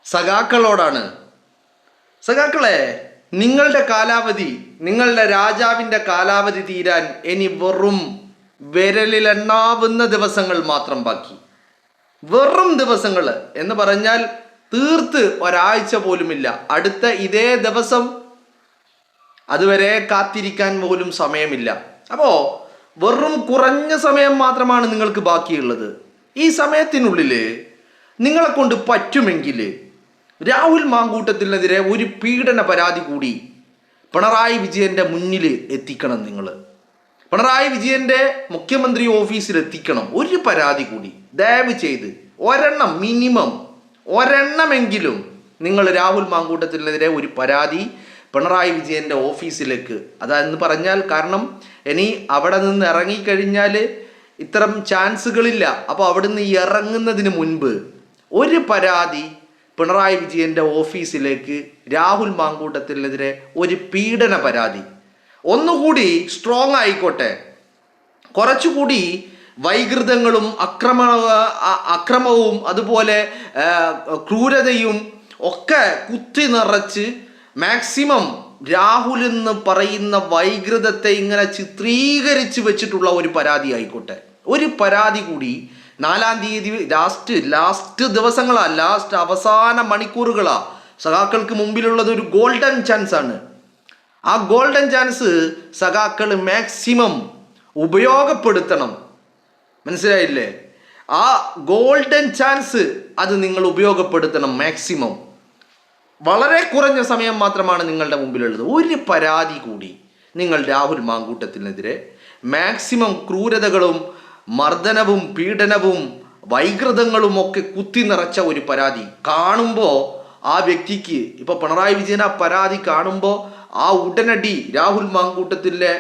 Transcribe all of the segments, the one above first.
സഖാക്കളോടാണ്. സഖാക്കളെ, നിങ്ങളുടെ കാലാവധി, നിങ്ങളുടെ രാജാവിൻ്റെ കാലാവധി തീരാൻ ഇനി വെറും വിരലിലെണ്ണാവുന്ന ദിവസങ്ങൾ മാത്രം ബാക്കി. വെറും ദിവസങ്ങൾ എന്ന് പറഞ്ഞാൽ തീർത്ത് ഒരാഴ്ച പോലുമില്ല. അടുത്ത ഇതേ ദിവസം അതുവരെ കാത്തിരിക്കാൻ പോലും സമയമില്ല. അപ്പോൾ വെറും കുറഞ്ഞ സമയം മാത്രമാണ് നിങ്ങൾക്ക് ബാക്കിയുള്ളത്. ഈ സമയത്തിനുള്ളിൽ നിങ്ങളെ കൊണ്ട് പറ്റുമെങ്കിൽ രാഹുൽ മാങ്കൂട്ടത്തിനെതിരെ ഒരു പീഡന പരാതി കൂടി പിണറായി വിജയൻ്റെ മുന്നിൽ എത്തിക്കണം. നിങ്ങൾ പിണറായി വിജയൻ്റെ മുഖ്യമന്ത്രി ഓഫീസിൽ എത്തിക്കണം. ഒരു പരാതി കൂടി ദയവ് ചെയ്ത് ഒരെണ്ണം, മിനിമം ഒരെണ്ണമെങ്കിലും നിങ്ങൾ രാഹുൽ മാങ്കൂട്ടത്തിനെതിരെ ഒരു പരാതി പിണറായി വിജയൻ്റെ ഓഫീസിലേക്ക്. അതെന്ന് പറഞ്ഞാൽ, കാരണം ഇനി അവിടെ നിന്ന് ഇറങ്ങിക്കഴിഞ്ഞാൽ ഇത്തരം ചാൻസുകളില്ല. അപ്പോൾ അവിടെ നിന്ന് ഇറങ്ങുന്നതിന് മുൻപ് ഒരു പരാതി പിണറായി വിജയൻ്റെ ഓഫീസിലേക്ക് രാഹുൽ മാങ്കൂട്ടത്തിനെതിരെ ഒരു പീഡന പരാതി ഒന്നുകൂടി സ്ട്രോങ് ആയിക്കോട്ടെ. കുറച്ചുകൂടി വൈകൃതങ്ങളും അക്രമവും അതുപോലെ ക്രൂരതയും ഒക്കെ കുത്തി നിറച്ച് മാക്സിമം രാഹുൽ എന്ന് പറയുന്ന വൈകൃതത്തെ ഇങ്ങനെ ചിത്രീകരിച്ച് വെച്ചിട്ടുള്ള ഒരു പരാതി ആയിക്കോട്ടെ. ഒരു പരാതി കൂടി 4-ാം തീയതി ലാസ്റ്റ് ദിവസങ്ങളാ, ലാസ്റ്റ് അവസാന മണിക്കൂറുകളാ സഖാക്കൾക്ക് മുമ്പിലുള്ളത്. ഒരു ഗോൾഡൻ ചാൻസ് ആണ്. ആ ഗോൾഡൻ ചാൻസ് സഖാക്കൾ മാക്സിമം ഉപയോഗപ്പെടുത്തണം. മനസ്സിലായില്ലേ? ആ ഗോൾഡൻ ചാൻസ് അത് നിങ്ങൾ ഉപയോഗപ്പെടുത്തണം മാക്സിമം. വളരെ കുറഞ്ഞ സമയം മാത്രമാണ് നിങ്ങളുടെ മുമ്പിലുള്ളത്. ഒരു പരാതി കൂടി നിങ്ങൾ രാഹുൽ മാങ്കൂട്ടത്തിനെതിരെ മാക്സിമം ക്രൂരതകളും മർദ്ദനവും പീഡനവും വൈകൃതങ്ങളും ഒക്കെ കുത്തി നിറച്ച ഒരു പരാതി കാണുമ്പോൾ ആ വ്യക്തിക്ക്, ഇപ്പോൾ പിണറായി വിജയൻ ആ പരാതി കാണുമ്പോൾ ആ ഉടനടി രാഹുൽ മാങ്കൂട്ടത്തിലെ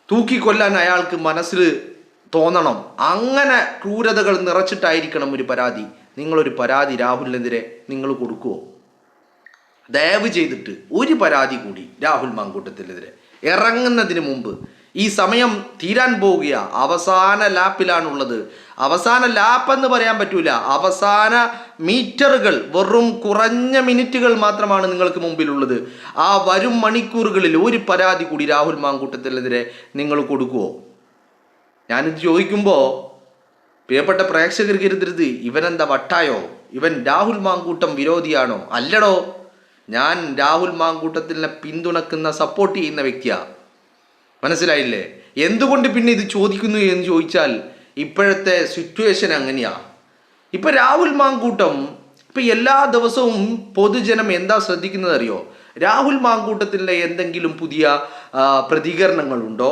തൂക്കിക്കൊല്ലാൻ അയാൾക്ക് മനസ്സിൽ തോന്നണം. അങ്ങനെ ക്രൂരതകൾ നിറച്ചിട്ടായിരിക്കണം ഒരു പരാതി. നിങ്ങളൊരു പരാതി രാഹുലിനെതിരെ നിങ്ങൾ കൊടുക്കുമോ? ദയവ് ചെയ്തിട്ട് ഒരു പരാതി കൂടി രാഹുൽ മാങ്കൂട്ടത്തിനെതിരെ ഇറങ്ങുന്നതിന് മുമ്പ്. ഈ സമയം തീരാൻ പോവുക, അവസാന ലാപ്പിലാണുള്ളത്. അവസാന ലാപ്പെന്ന് പറയാൻ പറ്റൂല, അവസാന മീറ്ററുകൾ, വെറും കുറഞ്ഞ മിനിറ്റുകൾ മാത്രമാണ് നിങ്ങൾക്ക് മുമ്പിലുള്ളത്. ആ വരും മണിക്കൂറുകളിൽ ഒരു പരാതി കൂടി രാഹുൽ മാങ്കൂട്ടത്തിനെതിരെ നിങ്ങൾ കൊടുക്കുമോ? ഞാനിത് ചോദിക്കുമ്പോൾ പ്രിയപ്പെട്ട പ്രേക്ഷകർ കരുതരുത് ഇവനെന്താ വട്ടായോ, ഇവൻ രാഹുൽ മാങ്കൂട്ടം വിരോധിയാണോ? അല്ലടോ, ഞാൻ രാഹുൽ മാങ്കൂട്ടത്തിനെ പിന്തുണക്കുന്ന സപ്പോർട്ട് ചെയ്യുന്ന വ്യക്തിയാണ്. മനസ്സിലായില്ലേ? എന്തുകൊണ്ട് പിന്നെ ഇത് ചോദിക്കുന്നു എന്ന് ചോദിച്ചാൽ ഇപ്പോഴത്തെ സിറ്റുവേഷൻ അങ്ങനെയാ. ഇപ്പം രാഹുൽ മാങ്കൂട്ടം ഇപ്പം എല്ലാ ദിവസവും പൊതുജനം എന്താ ശ്രദ്ധിക്കുന്നത് അറിയോ? രാഹുൽ മാങ്കൂട്ടത്തിൻ്റെ എന്തെങ്കിലും പുതിയ പ്രതികരണങ്ങളുണ്ടോ?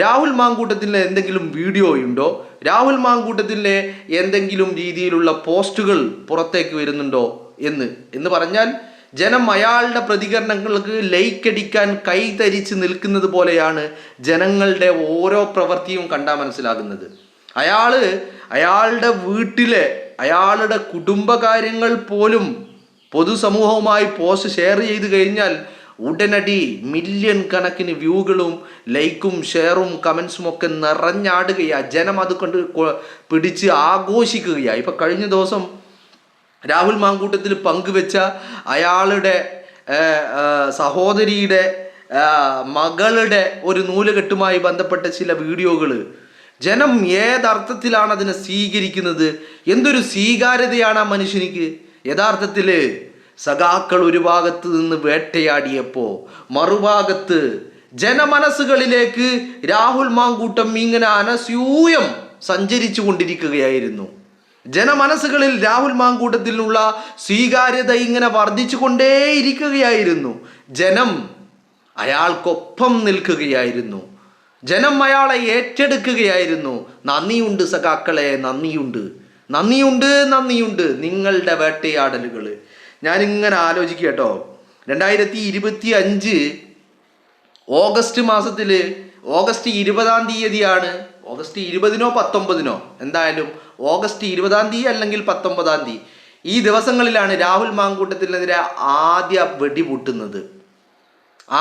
രാഹുൽ മാങ്കൂട്ടത്തിൻ്റെ എന്തെങ്കിലും വീഡിയോ ഉണ്ടോ? രാഹുൽ മാങ്കൂട്ടത്തിൻ്റെ എന്തെങ്കിലും രീതിയിലുള്ള പോസ്റ്റുകൾ പുറത്തേക്ക് വരുന്നുണ്ടോ എന്ന് പറഞ്ഞാൽ ജനം അയാളുടെ പ്രതികരണങ്ങൾക്ക് ലൈക്ക് അടിക്കാൻ കൈതരിച്ച് നിൽക്കുന്നത് പോലെയാണ് ജനങ്ങളുടെ ഓരോ പ്രവൃത്തിയും കണ്ടാൽ മനസ്സിലാകുന്നത്. അയാളുടെ വീട്ടിലെ അയാളുടെ കുടുംബകാര്യങ്ങൾ പോലും പൊതുസമൂഹവുമായി പോസ്റ്റ് ഷെയർ ചെയ്ത് കഴിഞ്ഞാൽ ഉടനടി മില്യൺ കണക്കിന് വ്യൂകളും ലൈക്കും ഷെയറും കമൻസും ഒക്കെ നിറഞ്ഞാടുകയാണ്. ജനം അതുകൊണ്ട് പിടിച്ച് ആഘോഷിക്കുകയാണ്. ഇപ്പം കഴിഞ്ഞ ദിവസം രാഹുൽ മാങ്കൂട്ടത്തിൽ പങ്കുവെച്ച അയാളുടെ സഹോദരിയുടെ മകളുടെ ഒരു നൂലുകെട്ടുമായി ബന്ധപ്പെട്ട ചില വീഡിയോകൾ ജനം ഏതർത്ഥത്തിലാണ് അതിനെ സ്വീകരിക്കുന്നത്? എന്തൊരു സ്വീകാര്യതയാണ് ആ മനുഷ്യനിക്ക്. യഥാർത്ഥത്തിൽ സഖാക്കൾ ഒരു ഭാഗത്ത് നിന്ന് വേട്ടയാടിയപ്പോൾ മറുഭാഗത്ത് ജനമനസ്സുകളിലേക്ക് രാഹുൽ മാങ്കൂട്ടം ഇങ്ങനെ അനസ്യൂയം സഞ്ചരിച്ചു കൊണ്ടിരിക്കുകയായിരുന്നു. ജനമനസ്സുകളിൽ രാഹുൽ മാങ്കൂട്ടത്തിനുള്ള സ്വീകാര്യത ഇങ്ങനെ വർദ്ധിച്ചു കൊണ്ടേയിരിക്കുകയായിരുന്നു. ജനം അയാൾക്കൊപ്പം നിൽക്കുകയായിരുന്നു. ജനം അയാളെ ഏറ്റെടുക്കുകയായിരുന്നു. നന്ദിയുണ്ട് സഖാക്കളെ, നന്ദിയുണ്ട്, നന്ദിയുണ്ട്, നന്ദിയുണ്ട്. നിങ്ങളുടെ വേട്ടയാടലുകൾ ഞാനിങ്ങനെ ആലോചിക്കുക കേട്ടോ. 2025 ഓഗസ്റ്റ് മാസത്തിൽ ഓഗസ്റ്റ് 20-ാം തീയതിയാണ്. ഓഗസ്റ്റ് 20-നോ 19-നോ എന്തായാലും ഓഗസ്റ്റ് 20-ാം തീയതി അല്ലെങ്കിൽ 19-ാം തീയതി ഈ ദിവസങ്ങളിലാണ് രാഹുൽ മാങ്കൂട്ടത്തിനെതിരെ ആദ്യ വെടി പൊട്ടുന്നത്.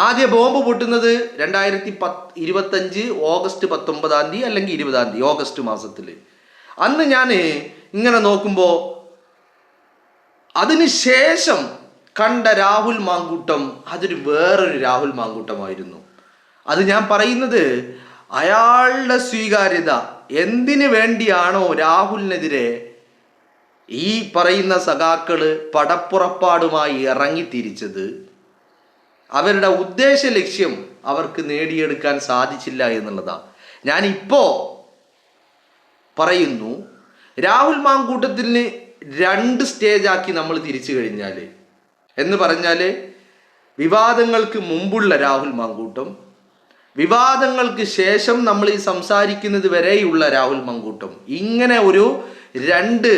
ആദ്യ ബോംബ് പൊട്ടുന്നത് 2025 ഓഗസ്റ്റ് 19-ാം തീയതി അല്ലെങ്കിൽ 20-ാം തീയതി ഓഗസ്റ്റ് മാസത്തിൽ. അന്ന് ഞാൻ ഇങ്ങനെ നോക്കുമ്പോൾ അതിനുശേഷം കണ്ട രാഹുൽ മാങ്കൂട്ടം അതൊരു വേറൊരു രാഹുൽ മാങ്കൂട്ടമായിരുന്നു. അത് ഞാൻ പറയുന്നത് അയാളുടെ സ്വീകാര്യത എന്തിനു വേണ്ടിയാണോ രാഹുലിനെതിരെ ഈ പറയുന്ന സഖാക്കള് പടപ്പുറപ്പാടുമായി ഇറങ്ങിത്തിരിച്ചത്, അവരുടെ ഉദ്ദേശ ലക്ഷ്യം അവർക്ക് നേടിയെടുക്കാൻ സാധിച്ചില്ല എന്നുള്ളതാണ്. ഞാനിപ്പോ പറയുന്നു, രാഹുൽ മാങ്കൂട്ടത്തിന് 2 സ്റ്റേജാക്കി നമ്മൾ തിരിച്ചു കഴിഞ്ഞാൽ എന്ന് പറഞ്ഞാൽ, വിവാദങ്ങൾക്ക് മുമ്പുള്ള രാഹുൽ മാങ്കൂട്ടം, വിവാദങ്ങൾക്ക് ശേഷം നമ്മൾ ഈ സംസാരിക്കുന്നത് വരെയുള്ള രാഹുൽ മാങ്കൂട്ടം, ഇങ്ങനെ ഒരു 2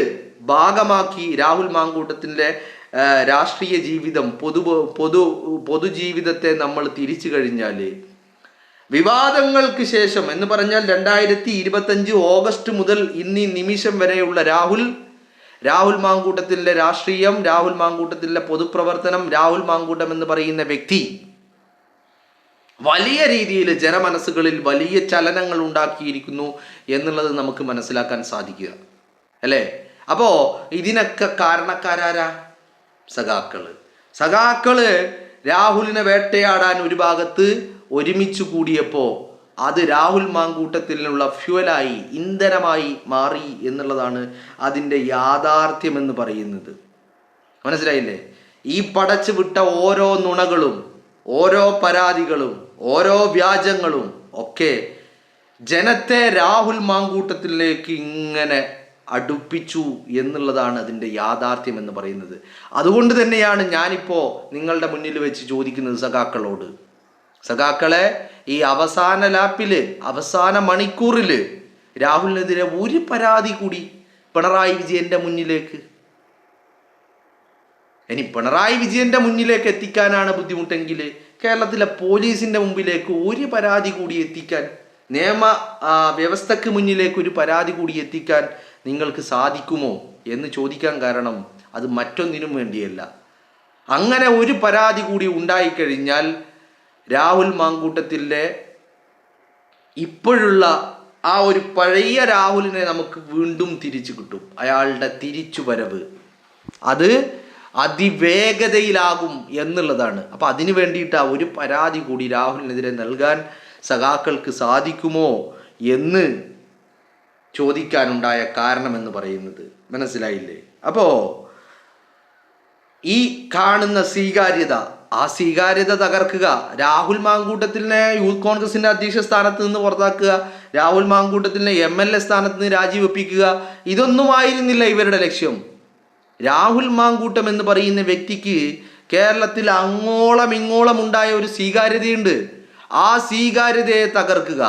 ഭാഗമാക്കി രാഹുൽ മാങ്കൂട്ടത്തിൻ്റെ രാഷ്ട്രീയ ജീവിതം, പൊതുജീവിതത്തെ നമ്മൾ തിരിച്ചു കഴിഞ്ഞാൽ, വിവാദങ്ങൾക്ക് ശേഷം എന്ന് പറഞ്ഞാൽ 2025 ഓഗസ്റ്റ് മുതൽ ഇന്നീ നിമിഷം വരെയുള്ള രാഹുൽ മാങ്കൂട്ടത്തിൻ്റെ രാഷ്ട്രീയം, രാഹുൽ മാങ്കൂട്ടത്തിൻ്റെ പൊതുപ്രവർത്തനം, രാഹുൽ മാങ്കൂട്ടം എന്ന് പറയുന്ന വ്യക്തി വലിയ രീതിയിൽ ജനമനസ്സുകളിൽ വലിയ ചലനങ്ങൾ ഉണ്ടാക്കിയിരിക്കുന്നു എന്നുള്ളത് നമുക്ക് മനസ്സിലാക്കാൻ സാധിക്കുക അല്ലേ. അപ്പോൾ ഇതിനൊക്കെ കാരണക്കാരാരാ? സഖാക്കള് രാഹുലിനെ വേട്ടയാടാൻ ഒരു ഭാഗത്ത് ഒരുമിച്ച് കൂടിയപ്പോൾ അത് രാഹുൽ മാങ്കൂട്ടത്തിനുള്ള ഫ്യുവലായി, ഇന്ധനമായി മാറി എന്നുള്ളതാണ് അതിൻ്റെ യാഥാർത്ഥ്യം എന്ന് പറയുന്നത്. മനസ്സിലായില്ലേ? ഈ പടച്ചു വിട്ട ഓരോ നുണകളും, ഓരോ പരാതികളും, ഓരോ വ്യാജങ്ങളും ഒക്കെ ജനത്തെ രാഹുൽ മാങ്കൂട്ടത്തിലേക്ക് ഇങ്ങനെ അടുപ്പിച്ചു എന്നുള്ളതാണ് അതിൻ്റെ യാഥാർത്ഥ്യം എന്ന് പറയുന്നത്. അതുകൊണ്ട് തന്നെയാണ് ഞാനിപ്പോൾ നിങ്ങളുടെ മുന്നിൽ വെച്ച് ചോദിക്കുന്നത് സഖാക്കളെ, ഈ അവസാന ലാപ്പില്, അവസാന മണിക്കൂറില് രാഹുലിനെതിരെ ഒരു പരാതി കൂടി പിണറായി വിജയന്റെ മുന്നിലേക്ക്, ഇനി പിണറായി വിജയന്റെ മുന്നിലേക്ക് എത്തിക്കാനാണ് ബുദ്ധിമുട്ടെങ്കിൽ കേരളത്തിലെ പോലീസിന്റെ മുമ്പിലേക്ക് ഒരു പരാതി കൂടി എത്തിക്കാൻ, നിയമ വ്യവസ്ഥക്ക് മുന്നിലേക്ക് ഒരു പരാതി കൂടി എത്തിക്കാൻ നിങ്ങൾക്ക് സാധിക്കുമോ എന്ന് ചോദിക്കാൻ കാരണം അത് മറ്റൊന്നിനും വേണ്ടിയല്ല. അങ്ങനെ ഒരു പരാതി കൂടി ഉണ്ടായിക്കഴിഞ്ഞാൽ രാഹുൽ മാങ്കൂട്ടത്തിൻ്റെ ഇപ്പോഴുള്ള ആ ഒരു പഴയ രാഹുലിനെ നമുക്ക് വീണ്ടും തിരിച്ചു കിട്ടും. അയാളുടെ തിരിച്ചുവരവ് അത് അതിവേഗതയിലാകും എന്നുള്ളതാണ്. അപ്പം അതിനു വേണ്ടിയിട്ട് ഒരു പരാതി കൂടി രാഹുലിനെതിരെ നൽകാൻ സഖാക്കൾക്ക് സാധിക്കുമോ എന്ന് ചോദിക്കാനുണ്ടായ കാരണം എന്ന് പറയുന്നത് മനസ്സിലായില്ലേ? അപ്പോൾ ഈ കാണുന്ന സ്വീകാര്യത, ആ സ്വീകാര്യത തകർക്കുക, രാഹുൽ മാങ്കൂട്ടത്തിനെ യൂത്ത് കോൺഗ്രസിന്റെ അധ്യക്ഷ സ്ഥാനത്ത് നിന്ന് പുറത്താക്കുക, രാഹുൽ മാങ്കൂട്ടത്തിനെ MLA സ്ഥാനത്ത് നിന്ന് രാജിവെപ്പിക്കുക, ഇതൊന്നും ആയിരുന്നില്ല ഇവരുടെ ലക്ഷ്യം. രാഹുൽ മാങ്കൂട്ടം എന്ന് പറയുന്ന വ്യക്തിക്ക് കേരളത്തിൽ അങ്ങോളം ഇങ്ങോളം ഉണ്ടായ ഒരു സ്വീകാര്യതയുണ്ട്. ആ സ്വീകാര്യതയെ തകർക്കുക,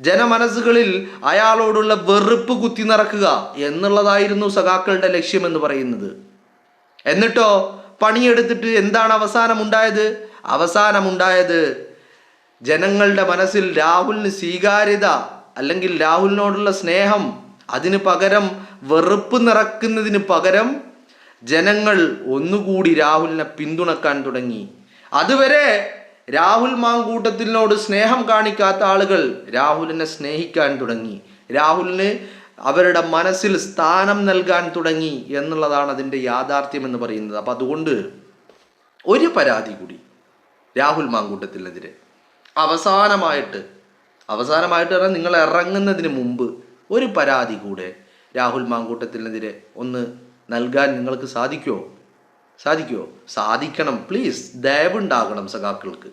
ജനമനസ്സുകളിൽ അയാളോടുള്ള വെറുപ്പ് കുത്തി നിറക്കുക എന്നുള്ളതായിരുന്നു സഖാക്കളുടെ ലക്ഷ്യം എന്ന് പറയുന്നത്. എന്നിട്ടോ പണിയെടുത്തിട്ട് എന്താണ് അവസാനമുണ്ടായത്? ജനങ്ങളുടെ മനസ്സിൽ രാഹുലിന് സ്വീകാര്യത അല്ലെങ്കിൽ രാഹുലിനോടുള്ള സ്നേഹം, അതിന് പകരം വെറുപ്പ് നിറക്കുന്നതിന് പകരം ജനങ്ങൾ ഒന്നുകൂടി രാഹുലിനെ പിന്തുണക്കാൻ തുടങ്ങി. അതുവരെ രാഹുൽ മാങ്കൂട്ടത്തിനോട് സ്നേഹം കാണിക്കാത്ത ആളുകൾ രാഹുലിനെ സ്നേഹിക്കാൻ തുടങ്ങി, രാഹുലിന് അവരുടെ മനസ്സിൽ സ്ഥാനം നൽകാൻ തുടങ്ങി എന്നുള്ളതാണ് അതിൻ്റെ യാഥാർത്ഥ്യം എന്ന് പറയുന്നത്. അപ്പം അതുകൊണ്ട് ഒരു പരാതി കൂടി രാഹുൽ മാങ്കൂട്ടത്തിനെതിരെ അവസാനമായിട്ട് പറഞ്ഞാൽ നിങ്ങൾ ഇറങ്ങുന്നതിന് മുമ്പ് ഒരു പരാതി കൂടെ രാഹുൽ മാങ്കൂട്ടത്തിനെതിരെ ഒന്ന് നൽകാൻ നിങ്ങൾക്ക് സാധിക്കുമോ? സാധിക്കണം. പ്ലീസ്, ദയവുണ്ടാകണം സഖാക്കൾക്ക്.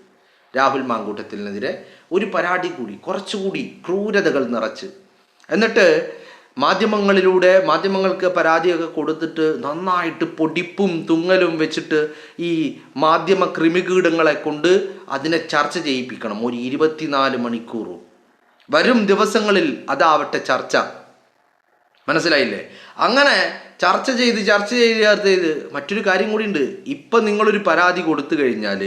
രാഹുൽ മാങ്കൂട്ടത്തിനെതിരെ ഒരു പരാതി കൂടി, കുറച്ചുകൂടി ക്രൂരതകൾ നിറച്ച്, എന്നിട്ട് മാധ്യമങ്ങൾക്ക് പരാതിയൊക്കെ കൊടുത്തിട്ട് നന്നായിട്ട് പൊടിപ്പും തുങ്ങലും വെച്ചിട്ട് ഈ മാധ്യമ ക്രിമികീടങ്ങളെ കൊണ്ട് അതിനെ ചർച്ച ചെയ്യിപ്പിക്കണം ഒരു 24 മണിക്കൂറും. വരും ദിവസങ്ങളിൽ അതാവട്ടെ ചർച്ച. മനസ്സിലായില്ലേ? അങ്ങനെ ചർച്ച ചെയ്ത് മറ്റൊരു കാര്യം കൂടി ഉണ്ട്. ഇപ്പം നിങ്ങളൊരു പരാതി കൊടുത്തു കഴിഞ്ഞാൽ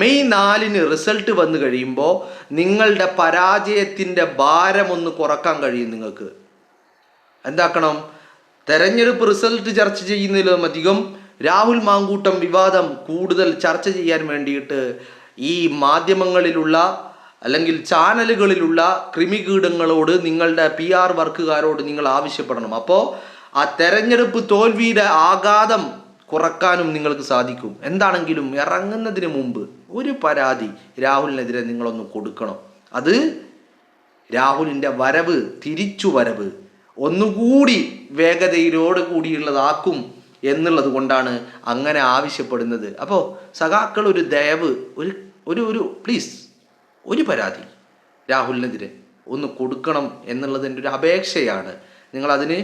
മെയ് 4 റിസൾട്ട് വന്നു കഴിയുമ്പോൾ നിങ്ങളുടെ പരാജയത്തിൻ്റെ ഭാരം ഒന്ന് കുറക്കാൻ കഴിയും. നിങ്ങൾക്ക് എന്താക്കണം? തെരഞ്ഞെടുപ്പ് റിസൾട്ട് ചർച്ച ചെയ്യുന്നതിലും അധികം രാഹുൽ മാങ്കൂട്ടം വിവാദം കൂടുതൽ ചർച്ച ചെയ്യാൻ വേണ്ടിയിട്ട് ഈ മാധ്യമങ്ങളിലുള്ള അല്ലെങ്കിൽ ചാനലുകളിലുള്ള ക്രിമികീടങ്ങളോട്, നിങ്ങളുടെ PR വർക്കുകാരോട് നിങ്ങൾ ആവശ്യപ്പെടണം. അപ്പോൾ ആ തെരഞ്ഞെടുപ്പ് തോൽവിയുടെ ആഘാതം കുറക്കാനും നിങ്ങൾക്ക് സാധിക്കും. എന്താണെങ്കിലും ഇറങ്ങുന്നതിന് മുമ്പ് ഒരു പരാതി രാഹുലിനെതിരെ നിങ്ങളൊന്ന് കൊടുക്കണം. അത് രാഹുലിൻ്റെ വരവ്, തിരിച്ചു വരവ് ഒന്നുകൂടി വേഗതയിലോട് കൂടിയുള്ളതാക്കും എന്നുള്ളത് കൊണ്ടാണ് അങ്ങനെ ആവശ്യപ്പെടുന്നത്. അപ്പോൾ സഖാക്കൾ ഒരു ദയവ്, ഒരു പ്ലീസ് ഒരു പരാതി രാഹുലിനെതിരെ ഒന്ന് കൊടുക്കണം എന്നുള്ളത് എൻ്റെ ഒരു അപേക്ഷയാണ്. നിങ്ങളതിന്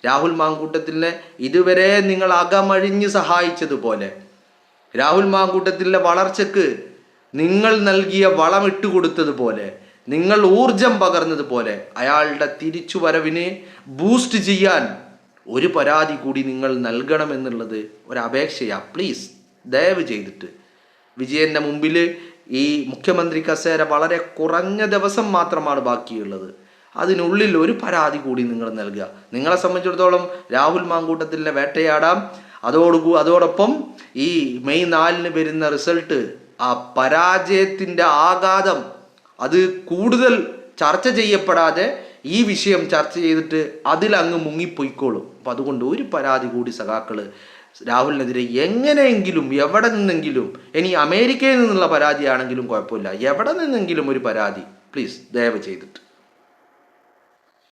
രാഹുൽ മാങ്കൂട്ടത്തിനെ ഇതുവരെ നിങ്ങൾ അകമഴിഞ്ഞ് സഹായിച്ചതുപോലെ, രാഹുൽ മാങ്കൂട്ടത്തിൻ്റെ വളർച്ചയ്ക്ക് നിങ്ങൾ നൽകിയ വളം ഇട്ടുകൊടുത്തതുപോലെ, നിങ്ങൾ ഊർജം പകർന്നതുപോലെ അയാളുടെ തിരിച്ചുവരവിനെ ബൂസ്റ്റ് ചെയ്യാൻ ഒരു പരാതി കൂടി നിങ്ങൾ നൽകണമെന്നുള്ളത് ഒരപേക്ഷയാണ്. പ്ലീസ് ദയവ് ചെയ്തിട്ട്. വിജയൻ്റെ മുമ്പിൽ ഈ മുഖ്യമന്ത്രി കസേര വളരെ കുറഞ്ഞ ദിവസം മാത്രമാണ് ബാക്കിയുള്ളത്. അതിനുള്ളിൽ ഒരു പരാതി കൂടി നിങ്ങൾ നൽകുക. നിങ്ങളെ സംബന്ധിച്ചിടത്തോളം രാഹുൽ മാങ്കൂട്ടത്തിനെ വേട്ടയാടാം. അതോടൊപ്പം ഈ മെയ് 4 വരുന്ന റിസൾട്ട്, ആ പരാജയത്തിൻ്റെ ആഘാതം അത് കൂടുതൽ ചർച്ച ചെയ്യപ്പെടാതെ ഈ വിഷയം ചർച്ച ചെയ്തിട്ട് അതിലങ്ങ് മുങ്ങിപ്പോയിക്കോളും. അപ്പം അതുകൊണ്ട് ഒരു പരാതി കൂടി സഖാക്കൾ രാഹുലിനെതിരെ എങ്ങനെയെങ്കിലും എവിടെ നിന്നെങ്കിലും, ഇനി അമേരിക്കയിൽ നിന്നുള്ള പരാതിയാണെങ്കിലും കുഴപ്പമില്ല, എവിടെ നിന്നെങ്കിലും ഒരു പരാതി പ്ലീസ് ദയവ് ചെയ്തിട്ട്.